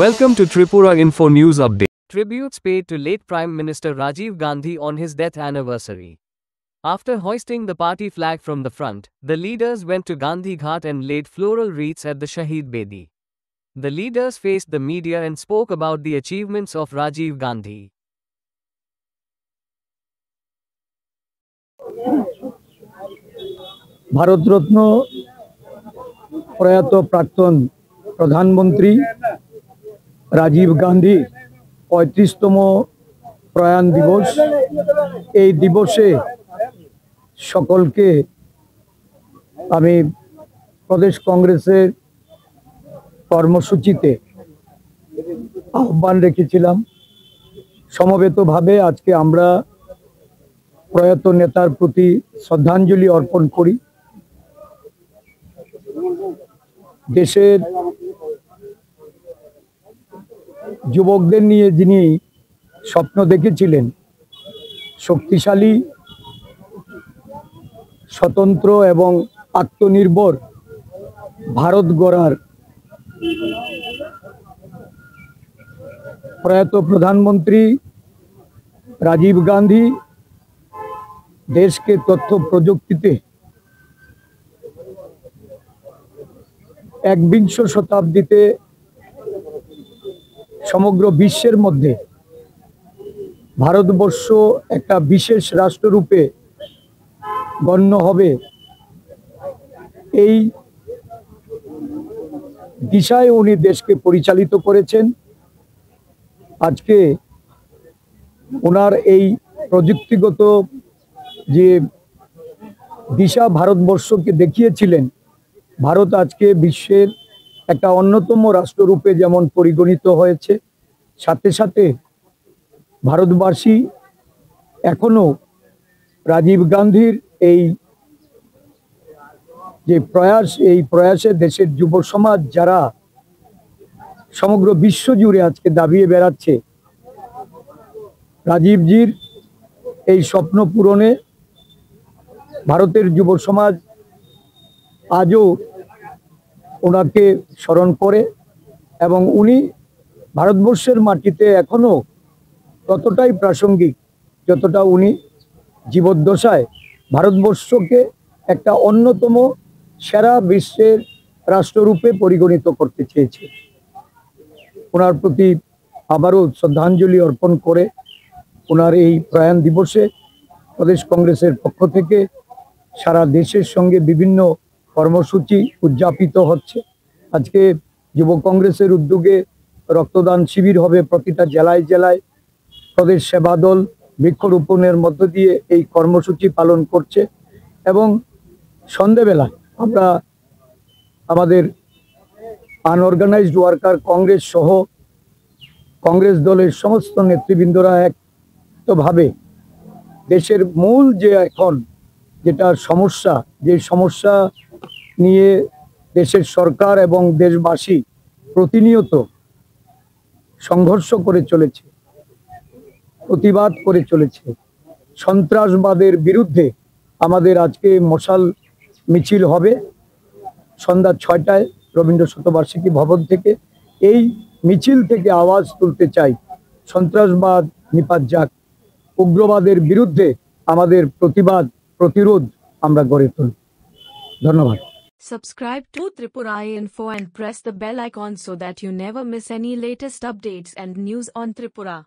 Welcome to Tripura Info News Update. Tributes paid to late Prime Minister Rajiv Gandhi on his death anniversary. After hoisting the party flag from the front, the leaders went to Gandhi Ghat and laid floral wreaths at the Shahid Bedi. The leaders faced the media and spoke about the achievements of Rajiv Gandhi. Bharat Ratna প্রয়াত প্রাক্তন প্রধানমন্ত্রী রাজীব গান্ধী ৩৫তম প্রয়াণ দিবস। এই দিবসে সকলকে আমি প্রদেশ কংগ্রেসের কর্মসূচিতে আহ্বান রেখেছিলাম। সমবেতভাবে আজকে আমরা প্রয়াত নেতার প্রতি শ্রদ্ধাঞ্জলি অর্পণ করি। দেশের যুবকদের নিয়ে যিনি স্বপ্ন দেখেছিলেন শক্তিশালী, স্বতন্ত্র এবং আত্মনির্ভর ভারত গড়ার, প্রয়াত প্রধানমন্ত্রী রাজীব গান্ধী দেশকে তথ্য প্রযুক্তিতে একবিংশ শতাব্দীতে সমগ্র বিশ্বের মধ্যে ভারতবর্ষ একটা বিশেষ রাষ্ট্ররূপে গণ্য হবে, এই দিশায় উনি দেশকে পরিচালিত করেছেন। আজকে ওনার এই প্রযুক্তিগত যে দিশা ভারতবর্ষকে দেখিয়েছিলেন, ভারত আজকে বিশ্বের একটা অন্যতম রাষ্ট্ররূপে যেমন পরিগণিত হয়েছে, সাথে সাথে ভারতবাসী এখনো রাজীব গান্ধীর এই যে প্রয়াস, এই প্রয়াসে দেশের যুব সমাজ যারা সমগ্র বিশ্ব জুড়ে আজকে দাবিয়ে বেড়াচ্ছে, রাজীবজির এই স্বপ্ন পূরণে ভারতের যুব সমাজ আজও ওনাকে স্মরণ করে এবং উনি ভারতবর্ষের মাটিতে এখনো ততটাই প্রাসঙ্গিক যতটা উনি জীবদ্দশায় ভারতবর্ষকে একটা অন্যতম সেরা বিশ্বের রাষ্ট্ররূপে পরিগণিত করতে চেয়েছে। ওনার প্রতি আবারও শ্রদ্ধাঞ্জলি অর্পণ করে ওনার এই প্রয়াণ দিবসে প্রদেশ কংগ্রেসের পক্ষ থেকে সারা দেশের সঙ্গে বিভিন্ন কর্মসূচি উদযাপিত হচ্ছে। আজকে যুব কংগ্রেসের উদ্যোগে রক্তদান শিবির হবে প্রতিটা জেলায় জেলায়। প্রদেশ সেবা দল বৃক্ষরোপণের মধ্য দিয়ে এই কর্মসূচি পালন করছে এবং সন্ধেবেলায় আমরা আমাদের আনঅর্গানাইজড ওয়ার্কার কংগ্রেস সহ কংগ্রেস দলের সমস্ত নেতৃবৃন্দরা একভাবে দেশের মূল যে এখন যেটা সমস্যা, যে সমস্যা নিয়ে দেশের সরকার এবং দেশবাসী প্রতিনিয়ত সংঘর্ষ করে চলেছে, প্রতিবাদ করে চলেছে, সন্ত্রাসবাদের বিরুদ্ধে আমাদের আজকে মশাল মিছিল হবে সন্ধ্যা ৬টায় রবীন্দ্র শতবার্ষিকী ভবন থেকে। এই মিছিল থেকে আওয়াজ তুলতে চাই, সন্ত্রাসবাদ নিপাত যাক, উগ্রবাদের বিরুদ্ধে আমাদের প্রতিবাদ প্রতিরোধ আমরা গড়ে তুলি। ধন্যবাদ। Subscribe to Tripura Info and press the bell icon so that you never miss any latest updates and news on Tripura.